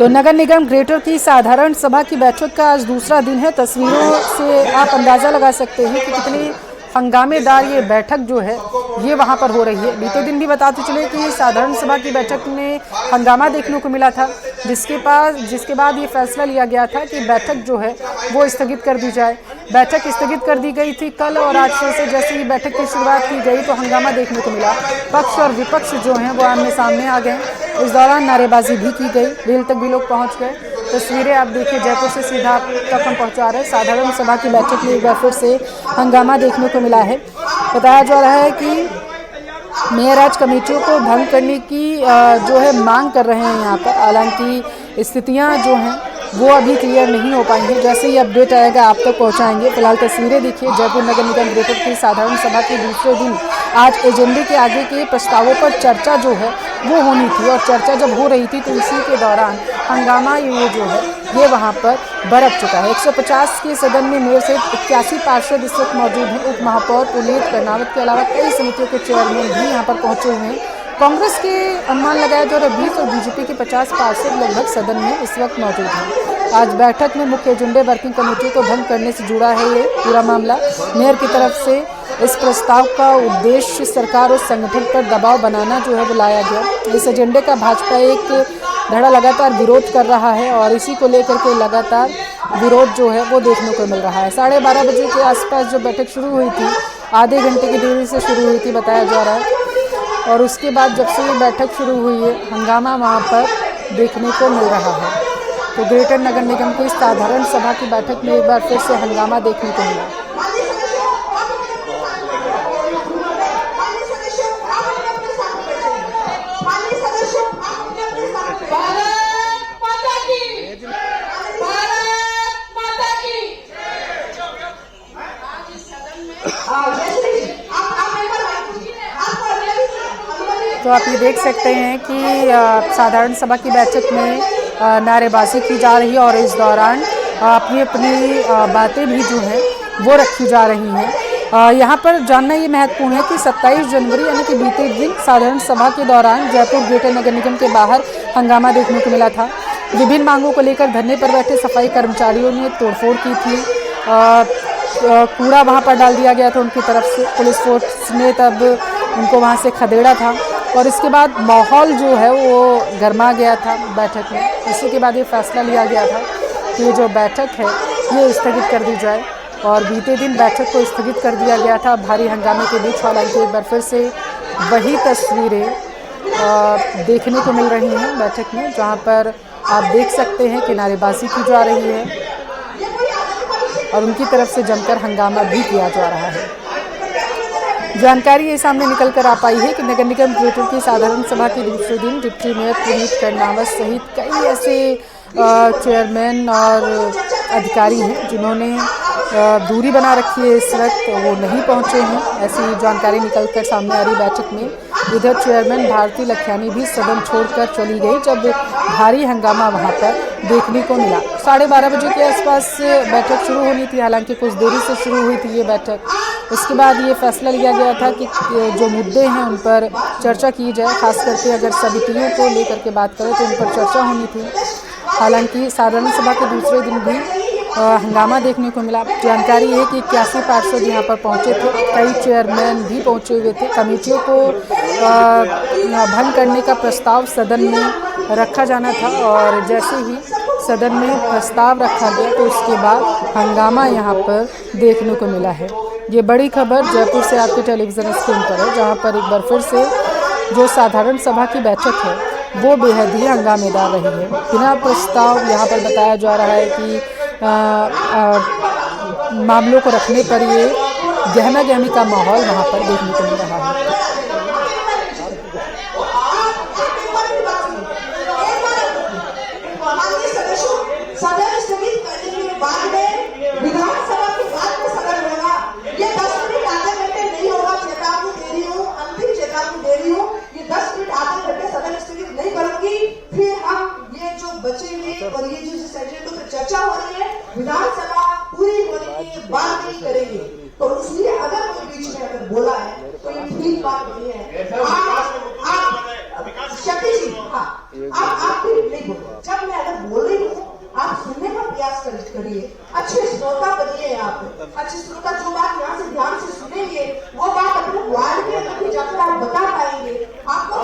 तो नगर निगम ग्रेटर की साधारण सभा की बैठक का आज दूसरा दिन है। तस्वीरों से आप अंदाज़ा लगा सकते हैं कि कितनी हंगामेदार ये बैठक जो है ये वहाँ पर हो रही है। बीते दिन भी बताते चले कि साधारण सभा की बैठक में हंगामा देखने को मिला था, जिसके बाद ये फैसला लिया गया था कि बैठक जो है वो स्थगित कर दी जाए। बैठक स्थगित कर दी गई थी कल, और आज फिर से जैसे ही बैठक की शुरुआत की गई तो हंगामा देखने को मिला। पक्ष और विपक्ष जो हैं वो आमने सामने आ गए। इस दौरान नारेबाजी भी की गई, रेल तक भी लोग पहुंच गए। तस्वीरें आप देखिए, जयपुर से सीधा आप तक हम पहुंचा रहे हैं। साधारण सभा की बैठक में एक बार फिर से हंगामा देखने को मिला है। बताया जा रहा है कि मेयर आज कमेटियों को भंग करने की जो है मांग कर रहे हैं यहाँ पर। हालांकि स्थितियाँ जो हैं वो अभी क्लियर नहीं हो पाई हैं। जैसे ही अपडेट आएगा आप तक पहुँचाएंगे। फिलहाल तस्वीरें देखिए, जयपुर नगर निगम ग्रेटर की साधारण सभा के दूसरे दिन आज एजेंडे के आगे के प्रस्तावों पर चर्चा जो है वो होनी थी, और चर्चा जब हो रही थी तो इसी के दौरान हंगामा ये जो है ये वहाँ पर बरप चुका है। 150 के सदन में मेयर सहित 81 पार्षद इस वक्त मौजूद हैं। उप महापौर पुनीत कर्नावत के अलावा कई समितियों के चेयरमैन भी यहाँ पर पहुंचे हुए हैं। कांग्रेस के अनुमान लगाया जा रहा है 20 और बीजेपी के 50 पार्षद लगभग सदन में इस वक्त मौजूद हैं। आज बैठक में मुख्य एजेंडे वर्किंग कमेटी को भंग करने से जुड़ा है ये पूरा मामला। मेयर की तरफ से इस प्रस्ताव का उद्देश्य सरकार और संगठन पर दबाव बनाना जो है वो लाया गया। इस एजेंडे का भाजपा एक धड़ा लगातार विरोध कर रहा है, और इसी को लेकर के लगातार विरोध जो है वो देखने को मिल रहा है। 12:30 बजे के आसपास जो बैठक शुरू हुई थी, आधे घंटे की देरी से शुरू हुई थी बताया जा रहा है, और उसके बाद जब से ये बैठक शुरू हुई है हंगामा वहाँ पर देखने को मिल रहा है। तो ग्रेटर नगर निगम की साधारण सभा की बैठक में एक बार फिर से हंगामा देखने को मिला। तो आप ये देख सकते हैं कि साधारण सभा की बैठक में नारेबाजी की जा रही है, और इस दौरान अपनी अपनी बातें भी जो हैं वो रखी जा रही हैं। यहाँ पर जानना ये महत्वपूर्ण है कि 27 जनवरी यानी कि बीते दिन साधारण सभा के दौरान जयपुर ग्रेटर नगर निगम के बाहर हंगामा देखने को मिला था। विभिन्न मांगों को लेकर धरने पर बैठे सफाई कर्मचारियों ने तोड़फोड़ की थी। कूड़ा वहाँ पर डाल दिया गया था उनकी तरफ से। पुलिस फोर्स ने तब उनको वहाँ से खदेड़ा था, और इसके बाद माहौल जो है वो गर्मा गया था बैठक में। इसी के बाद ये फैसला लिया गया था कि ये जो बैठक है ये स्थगित कर दी जाए, और बीते दिन बैठक को स्थगित कर दिया गया था भारी हंगामे के बीच। हालांकि एक बार फिर से वही तस्वीरें देखने को मिल रही हैं बैठक में, जहाँ पर आप देख सकते हैं कि नारेबाजी की जा रही है और उनकी तरफ से जमकर हंगामा भी किया जा रहा है। जानकारी ये सामने निकल कर आ पाई है कि नगर निगम ग्रेटर की साधारण सभा के दूसरे दिन डिप्टी मेयर पुनीत कर्नावत सहित कई ऐसे चेयरमैन और अधिकारी हैं जिन्होंने दूरी बना रखी है, इस वक्त वो नहीं पहुंचे हैं, ऐसी जानकारी निकल कर सामने आ रही बैठक में। इधर चेयरमैन भारती लखियानी भी सदन छोड़कर चली गई जब भारी हंगामा वहां पर देखने को मिला। 12:30 बजे के आसपास बैठक शुरू होनी थी, हालांकि कुछ देरी से शुरू हुई थी ये बैठक। उसके बाद ये फैसला लिया गया था कि जो मुद्दे हैं उन पर चर्चा की जाए, खास करके अगर समितियों को लेकर के बात करें तो उन पर चर्चा होनी थी। हालांकि साधारण सभा के दूसरे दिन भी हंगामा देखने को मिला। जानकारी है कि 81 पार्षद यहाँ पर पहुँचे थे, कई चेयरमैन भी पहुँचे हुए थे। कमेटियों को भंग करने का प्रस्ताव सदन में रखा जाना था, और जैसे ही सदन में प्रस्ताव रखा गया तो उसके बाद हंगामा यहाँ पर देखने को मिला है। ये बड़ी खबर जयपुर से आपके टेलीविज़न स्क्रीन पर है, जहाँ पर एक बार फिर से जो साधारण सभा की बैठक है वो बेहद ही हंगामेदार रही है। बिना प्रस्ताव यहाँ पर बताया जा रहा है कि मामलों को रखने पर ये गहमा गहमी का माहौल वहाँ पर देखने को मिल रहा है। बचे हुए और ये जो एजेंडों पर चर्चा हो रही है विधानसभा पूरी होने के बाद नहीं करेंगे, तो इसलिए अगर कोई बीच में अगर बोला है तो ये ठीक बात नहीं है। आप शक्ति जी, हाँ आप भी नहीं बोलो। जब मैं अगर उसका जो बात यहाँ से ध्यान से सुनेंगे वो बात अपने वार्ड के अंदर जाकर आप बता पाएंगे। आपको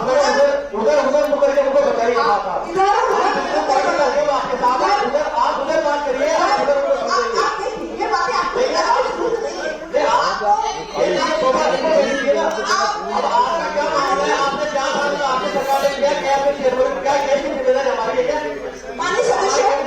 उधर मुकर के मुझे बताइए बात आप इधर आपके साथ उधर आप उधर बात करिए आप ये बातें आपको जरूरत नहीं है। आपने क्या आपने सरकार ने क्या क्या कैसी जिम्मेदारी हमारी है क्या माननीय सदस्य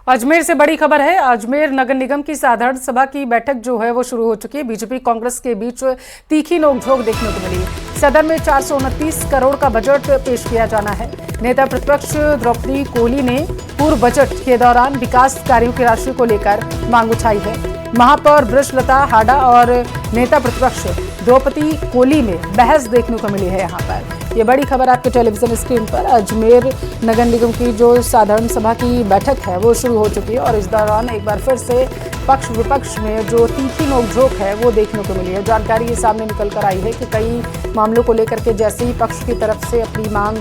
अजमेर से बड़ी खबर है। अजमेर नगर निगम की साधारण सभा की बैठक जो है वो शुरू हो चुकी है। बीजेपी कांग्रेस के बीच तीखी नोकझोंक देखने को मिली। सदन में 429 करोड़ का बजट पेश किया जाना है। नेता प्रतिपक्ष द्रौपदी कोली ने पूर्व बजट के दौरान विकास कार्यों की राशि को लेकर मांग उठाई है। महापौर ब्रजलता हाडा और नेता प्रतिपक्ष द्रौपदी कोली में बहस देखने को मिली है। यहाँ पर ये बड़ी खबर आपके टेलीविजन स्क्रीन पर। अजमेर नगर निगम की जो साधारण सभा की बैठक है वो शुरू हो चुकी है और इस दौरान एक बार फिर से पक्ष विपक्ष में जो तीखी नोकझोंक है वो देखने को मिली है। जानकारी ये सामने निकल कर आई है कि कई मामलों को लेकर के जैसे ही पक्ष की तरफ से अपनी मांग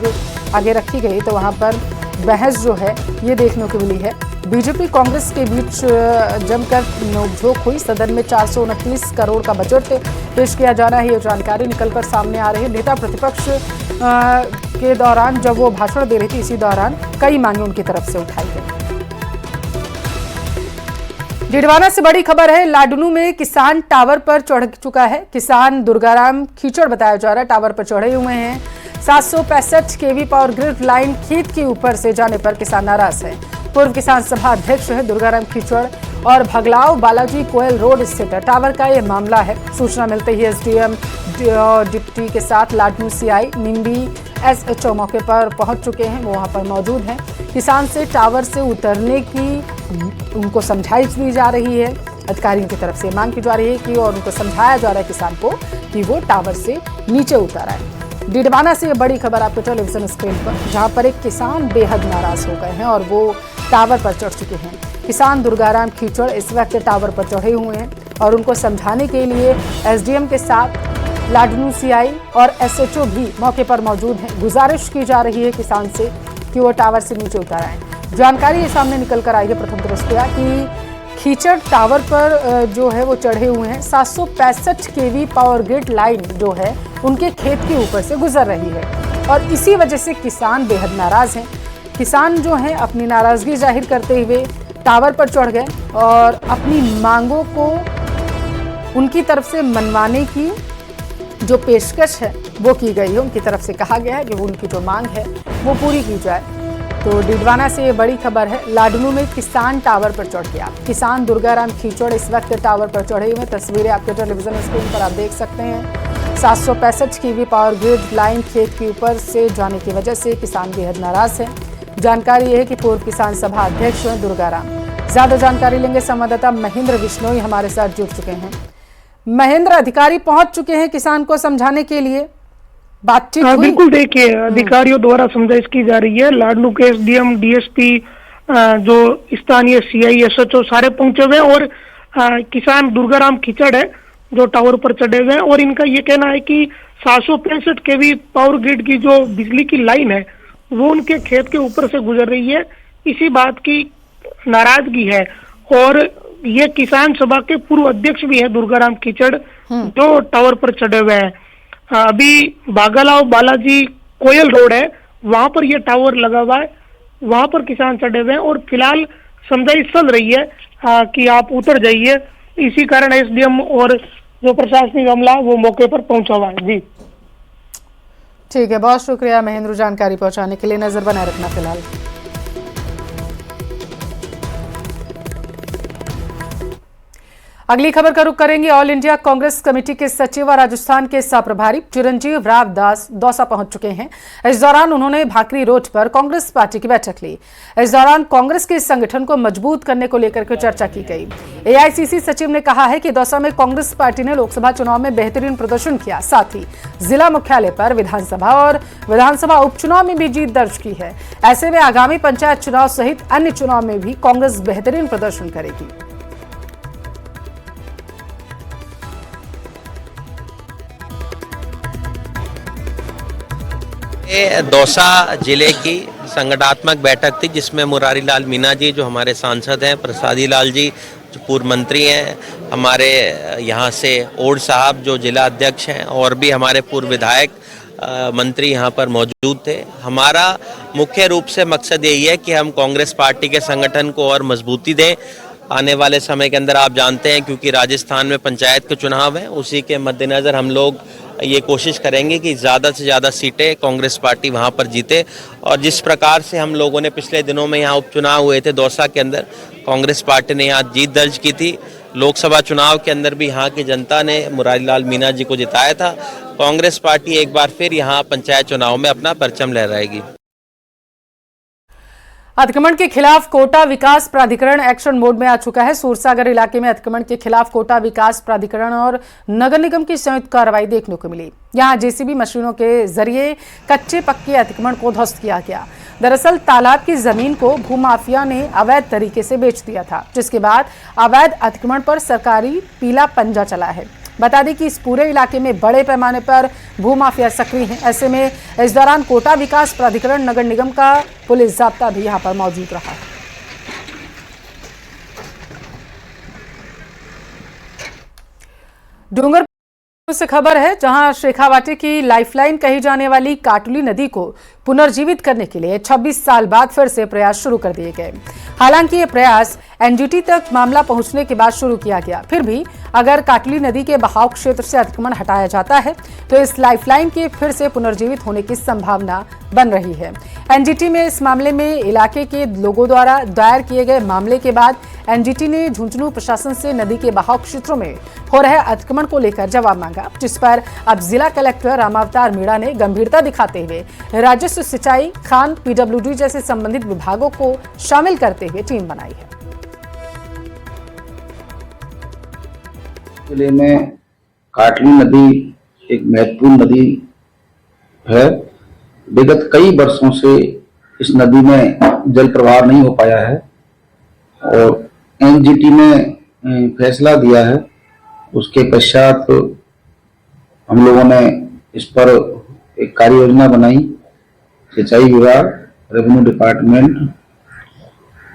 आगे रखी गई तो वहाँ पर बहस जो है ये देखने को मिली है। बीजेपी कांग्रेस के बीच जमकर नोकझोंक हुई। सदन में 429 करोड़ का बजट पेश किया जाना है, ये जानकारी निकलकर सामने आ रही है। नेता प्रतिपक्ष के दौरान जब वो भाषण दे रही थी इसी दौरान कई मांगे उनकी तरफ से उठाई गई। डिडवाना से बड़ी खबर है। लाडनू में किसान टावर पर चढ़ चुका है। किसान दुर्गाराम खीचड़ बताया जा रहा है टावर पर चढ़े हुए हैं। 765 केवी पावर ग्रिड लाइन खेत के ऊपर से जाने पर किसान नाराज है। पूर्व किसान सभा अध्यक्ष है दुर्गाराम खीचड़ और भगलाव बालाजी कोयल रोड स्थित टावर का यह मामला है। सूचना मिलते ही एसडीएम डिप्टी के साथ लाडनू सीआई निम्बी एसएचओ मौके पर पहुंच चुके हैं, वो वहां पर मौजूद हैं। किसान से टावर से उतरने की उनको समझाइश दी जा रही है। अधिकारियों की तरफ से मांग की जा रही है कि और उनको समझाया जा रहा है किसान को कि वो टावर से नीचे उतर आए। डिडवाना से ये बड़ी खबर आपके टेलीविजन स्क्रीन पर, जहां पर एक किसान बेहद नाराज हो गए हैं और वो टावर पर चढ़ चुके हैं। किसान दुर्गाराम खीचड़ इस वक्त टावर पर चढ़े हुए हैं और उनको समझाने के लिए एसडीएम के साथ लाडनू सीआई और एसएचओ भी मौके पर मौजूद हैं। गुजारिश की जा रही है किसान से कि वो टावर से नीचे उतर आए। जानकारी ये सामने निकल कर आई है प्रथम दृष्टया कि खीचड़ टावर पर जो है वो चढ़े हुए हैं। 765 केवी पावर ग्रिड लाइन जो है उनके खेत के ऊपर से गुजर रही है और इसी वजह से किसान बेहद नाराज हैं। किसान जो हैं अपनी नाराजगी जाहिर करते हुए टावर पर चढ़ गए और अपनी मांगों को उनकी तरफ से मनवाने की जो पेशकश है वो की गई है। उनकी तरफ से कहा गया है कि वो उनकी जो मांग है वो पूरी की जाए। तो डिडवाना से ये बड़ी खबर है। लाडनू में किसान टावर पर चढ़ गया। किसान दुर्गाराम खीचड़ इस वक्त टावर पर चढ़े हुए। तस्वीरें आपके टेलीविजन स्क्रीन पर आप देख सकते हैं। 765 केवी पावर ग्रिड लाइन खेत के ऊपर से जाने की वजह से किसान बेहद नाराज है। जानकारी ये है कि पूर्व किसान सभा अध्यक्ष हैं दुर्गाराम। ज्यादा जानकारी लेंगे संवाददाता महेंद्र विश्नोई हमारे साथ जुड़ चुके हैं। महेंद्र, अधिकारी पहुंच चुके हैं किसान को समझाने के लिए, बातचीत हुई? बिल्कुल, देखिए अधिकारियों द्वारा समझाइश की जा रही है। लाडनू के एसडीएम डीएसपी जो स्थानीय सीआई एसएचओ सारे पहुंचे हुए और किसान दुर्गाराम खीचड़ है जो टावर पर चढ़े हुए हैं और इनका ये कहना है कि 765 केवी पावर ग्रिड की जो बिजली की लाइन है वो उनके खेत के ऊपर से गुजर रही है। इसी बात की नाराजगी है और ये किसान सभा के पूर्व अध्यक्ष भी है दुर्गाराम खीचड़ जो टावर पर चढ़े हुए हैं। अभी बागलाव बालाजी कोयल रोड है वहां पर ये टावर लगा हुआ है, वहां पर किसान चढ़े हुए हैं और फिलहाल समझाइश चल रही है कि आप उतर जाइए। इसी कारण एसडीएम और जो प्रशासनिक अमला वो मौके पर पहुंचा हुआ है। जी ठीक है, बहुत शुक्रिया महेंद्र जानकारी पहुंचाने के लिए। नजर बनाए रखना फिलहाल। अगली खबर का रुख करेंगे। ऑल इंडिया कांग्रेस कमेटी के सचिव और राजस्थान के सहप्रभारी चिरंजीव राव दास दौसा पहुंच चुके हैं। इस दौरान उन्होंने भाकरी रोड पर कांग्रेस पार्टी की बैठक ली। इस दौरान कांग्रेस के संगठन को मजबूत करने को लेकर के चर्चा की गई। एआईसीसी सचिव ने कहा है कि दौसा में कांग्रेस पार्टी ने लोकसभा चुनाव में बेहतरीन प्रदर्शन किया, साथ ही जिला मुख्यालय पर विधानसभा और विधानसभा उपचुनाव में भी जीत दर्ज की है। ऐसे में आगामी पंचायत चुनाव सहित अन्य चुनाव में भी कांग्रेस बेहतरीन प्रदर्शन करेगी। ये दौसा जिले की संगठनात्मक बैठक थी जिसमें मुरारी लाल मीणा जी जो हमारे सांसद हैं, प्रसादी लाल जी जो पूर्व मंत्री हैं, हमारे यहाँ से ओड साहब जो जिला अध्यक्ष हैं और भी हमारे पूर्व विधायक मंत्री यहाँ पर मौजूद थे। हमारा मुख्य रूप से मकसद यही है कि हम कांग्रेस पार्टी के संगठन को और मजबूती दें। आने वाले समय के अंदर आप जानते हैं क्योंकि राजस्थान में पंचायत के चुनाव हैं, उसी के मद्देनज़र हम लोग ये कोशिश करेंगे कि ज़्यादा से ज़्यादा सीटें कांग्रेस पार्टी वहाँ पर जीते। और जिस प्रकार से हम लोगों ने पिछले दिनों में यहाँ उपचुनाव हुए थे दौसा के अंदर, कांग्रेस पार्टी ने यहाँ जीत दर्ज की थी। लोकसभा चुनाव के अंदर भी यहाँ की जनता ने मुरारी लाल मीणा जी को जिताया था। कांग्रेस पार्टी एक बार फिर यहाँ पंचायत चुनाव में अपना परचम लहराएगी। अतिक्रमण के खिलाफ कोटा विकास प्राधिकरण एक्शन मोड में आ चुका है। सूरसागर इलाके में अतिक्रमण के खिलाफ कोटा विकास प्राधिकरण और नगर निगम की संयुक्त कार्रवाई देखने को मिली। यहां जेसीबी मशीनों के जरिए कच्चे पक्के अतिक्रमण को ध्वस्त किया गया। दरअसल तालाब की जमीन को भूमाफिया ने अवैध तरीके से बेच दिया था, जिसके बाद अवैध अतिक्रमण पर सरकारी पीला पंजा चला है। बता दें कि इस पूरे इलाके में बड़े पैमाने पर भूमाफिया सक्रिय हैं। ऐसे में इस दौरान कोटा विकास प्राधिकरण नगर निगम का पुलिस जाब्ता भी यहां पर मौजूद रहा। डूंगरपुर से खबर है, जहां शेखावाटी की लाइफलाइन कही जाने वाली काटुली नदी को पुनर्जीवित करने के लिए 26 साल बाद फिर से प्रयास शुरू कर दिए गए। हालांकि ये प्रयास एनजीटी तक मामला पहुंचने के बाद शुरू किया गया। फिर भी अगर काटुली नदी के बहाव क्षेत्र से अतिक्रमण हटाया जाता है तो इस लाइफलाइन के फिर से पुनर्जीवित होने की संभावना बन रही है। एनजीटी में इस मामले में इलाके के लोगों द्वारा दायर किए गए मामले के बाद एनजीटी ने झुंझुनू प्रशासन से नदी के बहाव क्षेत्रों में हो रहे अतिक्रमण को लेकर जवाब मांगा, जिस पर अब जिला कलेक्टर रामावतार मीणा ने गंभीरता दिखाते हुए राजस्व, सिंचाई, खान, पीडब्ल्यूडी जैसे संबंधित विभागों को शामिल करते हुए टीम बनाई है। जिले में काटली नदी एक महत्वपूर्ण नदी है। विगत कई वर्षों से इस नदी में जल प्रवाह नहीं हो पाया है और एनजीटी ने फैसला दिया है। उसके पश्चात हम लोगों ने इस पर एक कार्य योजना बनाई। सिंचाई विभाग, रेवेन्यू डिपार्टमेंट,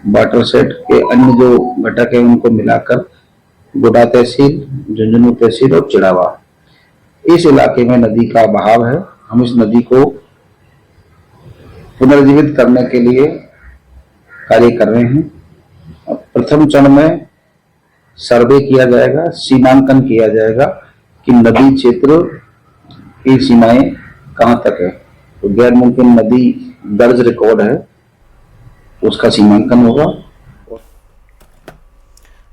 वाटर सेट के अन्य जो घटक है उनको मिलाकर गोडा तहसील, झुंझुनू तहसील और चिड़ावा, इस इलाके में नदी का बहाव है। हम इस नदी को पुनर्जीवित करने के लिए कार्य कर रहे हैं। प्रथम चरण में सर्वे किया जाएगा, सीमांकन किया जाएगा कि नदी क्षेत्र की सीमाएं कहां तक है। तो गैर मुमकिन नदी दर्ज रिकॉर्ड है, उसका सीमांकन होगा।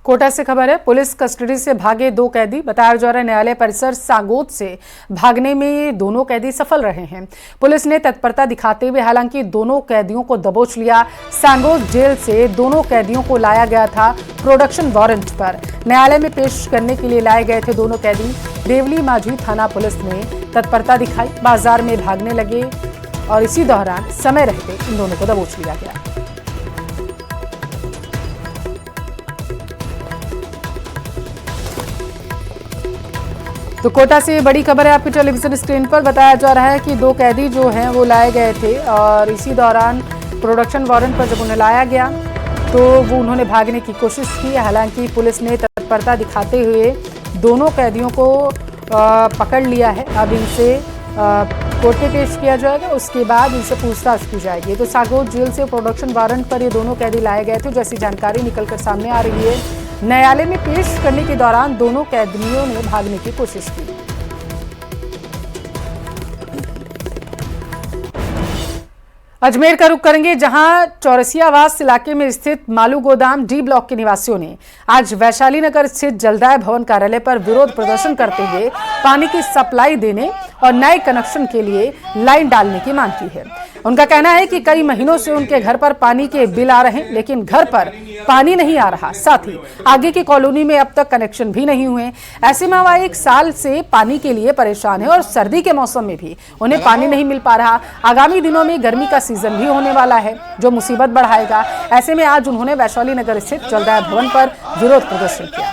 कोटा से खबर है, पुलिस कस्टडी से भागे 2 कैदी। बताया जा रहा है न्यायालय परिसर सांगोद से भागने में ये दोनों कैदी सफल रहे हैं। पुलिस ने तत्परता दिखाते हुए हालांकि दोनों कैदियों को दबोच लिया। सांगोद जेल से दोनों कैदियों को लाया गया था प्रोडक्शन वारंट पर। न्यायालय में पेश करने के लिए लाए गए थे दोनों कैदी। देवली माझी थाना पुलिस ने तत्परता दिखाई, बाजार में भागने लगे और इसी दौरान समय रहते इन दोनों को दबोच लिया गया। तो कोटा से बड़ी खबर है आपकी टेलीविजन स्क्रीन पर। बताया जा रहा है कि 2 कैदी जो हैं वो लाए गए थे और इसी दौरान प्रोडक्शन वारंट पर जब उन्हें लाया गया तो वो उन्होंने भागने की कोशिश की। हालांकि पुलिस ने तत्परता दिखाते हुए दोनों कैदियों को पकड़ लिया है। अब इनसे कोर्ट में पेश किया जाएगा, उसके बाद इनसे पूछताछ की जाएगी। तो सांगोद जेल से प्रोडक्शन वारंट पर ये दोनों कैदी लाए गए थे, जैसी जानकारी निकलकर सामने आ रही है। न्यायालय में पेश करने के दौरान दोनों कैदियों ने भागने की कोशिश की। अजमेर का रुख करेंगे, जहां चौरसियावास इलाके में स्थित मालू गोदाम डी ब्लॉक के निवासियों ने आज वैशाली नगर स्थित जलदाय भवन कार्यालय पर विरोध प्रदर्शन करते हुए पानी की सप्लाई देने और नए कनेक्शन के लिए लाइन डालने की मांग की है। उनका कहना है कि कई महीनों से उनके घर पर पानी के बिल आ रहे हैं, लेकिन घर पर पानी नहीं आ रहा। साथ ही आगे की कॉलोनी में अब तक कनेक्शन भी नहीं हुए। ऐसे में वह 1 साल से पानी के लिए परेशान है और सर्दी के मौसम में भी उन्हें पानी नहीं मिल पा रहा। आगामी दिनों में गर्मी का सीजन भी होने वाला है, जो मुसीबत बढ़ाएगा। ऐसे में आज उन्होंने वैशाली नगर स्थित जलदाय भवन पर विरोध प्रदर्शन किया।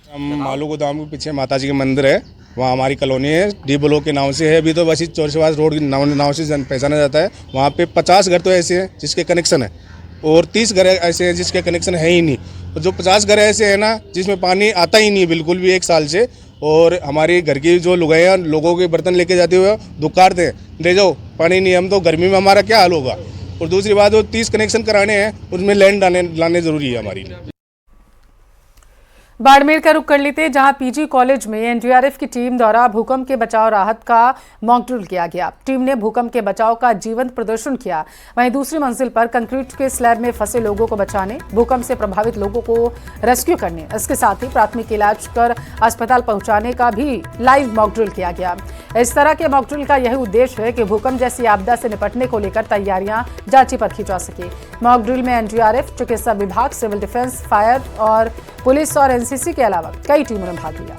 हम मालू गोदाम के पीछे माताजी के मंदिर है, वहाँ हमारी कॉलोनी है, डी ब्लॉक के नाम से है। अभी तो बस चौरचवास रोड के नाम से पहचाना जाता है। वहाँ पे 50 घर तो ऐसे हैं जिसके कनेक्शन है और 30 घर ऐसे हैं जिसके कनेक्शन है ही नहीं। तो जो 50 घर ऐसे हैं ना जिसमें पानी आता ही नहीं बिल्कुल भी 1 साल से, और हमारी घर की जो लुगाइयाँ लोगों के बर्तन लेके जाते हुए दुकारते हैं, ले जाओ पानी नहीं, हम तो गर्मी में हमारा क्या हाल होगा। और दूसरी बात, वो 30 कनेक्शन कराने हैं, उसमें लैंड लाने ज़रूरी है हमारी। बाड़मेर का रुख कर लेते जहां पीजी कॉलेज में एनडीआरएफ की टीम द्वारा भूकंप के बचाव राहत का मॉक ड्रिल किया गया। टीम ने भूकंप के बचाव का जीवंत प्रदर्शन किया। वहीं दूसरी मंजिल पर कंक्रीट के स्लैब में फंसे लोगों को बचाने, भूकंप से प्रभावित लोगों को रेस्क्यू करने, इसके साथ ही प्राथमिक इलाज कर अस्पताल पहुंचाने का भी लाइव मॉक ड्रिल किया गया। इस तरह के मॉक ड्रिल का यही उद्देश्य है कि भूकंप जैसी आपदा से निपटने को लेकर तैयारियां जांची परखी जा सके। मॉक ड्रिल में एनडीआरएफ, चिकित्सा विभाग, सिविल डिफेंस, फायर और पुलिस और एनसीसी के अलावा कई टीमों ने भाग लिया।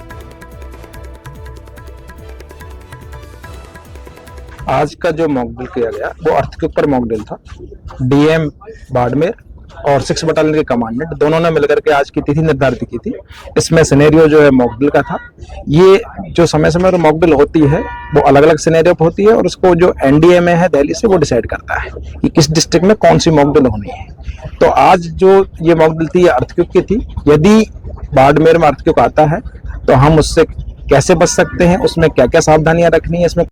आज का जो मॉक ड्रिल किया गया वो अर्थ के ऊपर मॉक ड्रिल था। डीएम बाड़मेर और 6 बटालियन के कमांडेंट दोनों ने मिलकर के आज की तिथि निर्धारित की थी। इसमें सिनेरियो जो है मॉक ड्रिल का था। ये जो समय समय पर मॉक ड्रिल होती है वो अलग अलग सिनेरियो पर होती है और उसको जो एनडीएमए है दिल्ली से वो डिसाइड करता है कि किस डिस्ट्रिक्ट में कौन सी मॉक ड्रिल होनी है। तो आज जो ये मॉक ड्रिल थी ये अर्थक्वेक की थी। यदि बाड़मेर में अर्थक्वेक आता है तो हम उससे कैसे बच सकते हैं, उसमें क्या क्या सावधानियां रखनी है। इसमें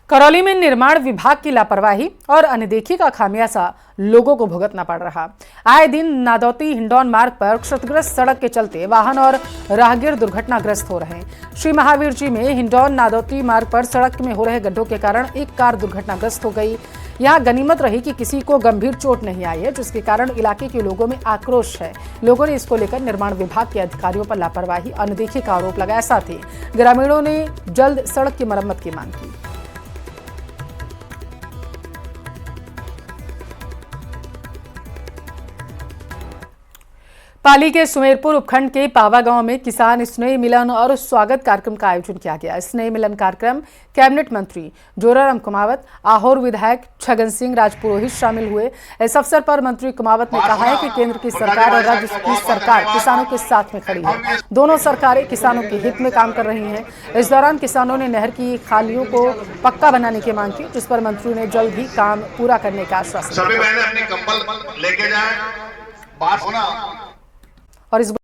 करौली में निर्माण विभाग की लापरवाही और अनदेखी का खामियाजा लोगों को भुगतना पड़ रहा। आए दिन नादौती हिंडौन मार्ग पर क्षतिग्रस्त सड़क के चलते वाहन और राहगीर दुर्घटनाग्रस्त हो रहे हैं। श्री महावीर जी में हिंडौन नादौती मार्ग पर सड़क में हो रहे गड्ढों के कारण एक कार दुर्घटनाग्रस्त हो गई। यहाँ गनीमत रही कि किसी को गंभीर चोट नहीं आई है, जिसके कारण इलाके के लोगों में आक्रोश है। लोगों ने इसको लेकर निर्माण विभाग के अधिकारियों पर लापरवाही, अनदेखी का आरोप लगाया। साथ ही ग्रामीणों ने जल्द सड़क की मरम्मत की मांग की। पाली के सुमेरपुर उपखंड के पावा गांव में किसान स्नेह मिलन और स्वागत कार्यक्रम का आयोजन किया गया। स्नेह मिलन कार्यक्रम कैबिनेट मंत्री जोराराम कुमावत, आहोर विधायक छगन सिंह राजपुरोहित शामिल हुए। इस अवसर पर मंत्री कुमावत ने कहा है कि केंद्र की सरकार और राज्य की सरकार किसानों के साथ में खड़ी है। दोनों सरकारें किसानों के हित में काम कर रही हैं। इस दौरान किसानों ने नहर की खालियों को पक्का बनाने की मांग की, जिस पर मंत्री ने जल्द ही काम पूरा करने का आश्वासन दिया। और इस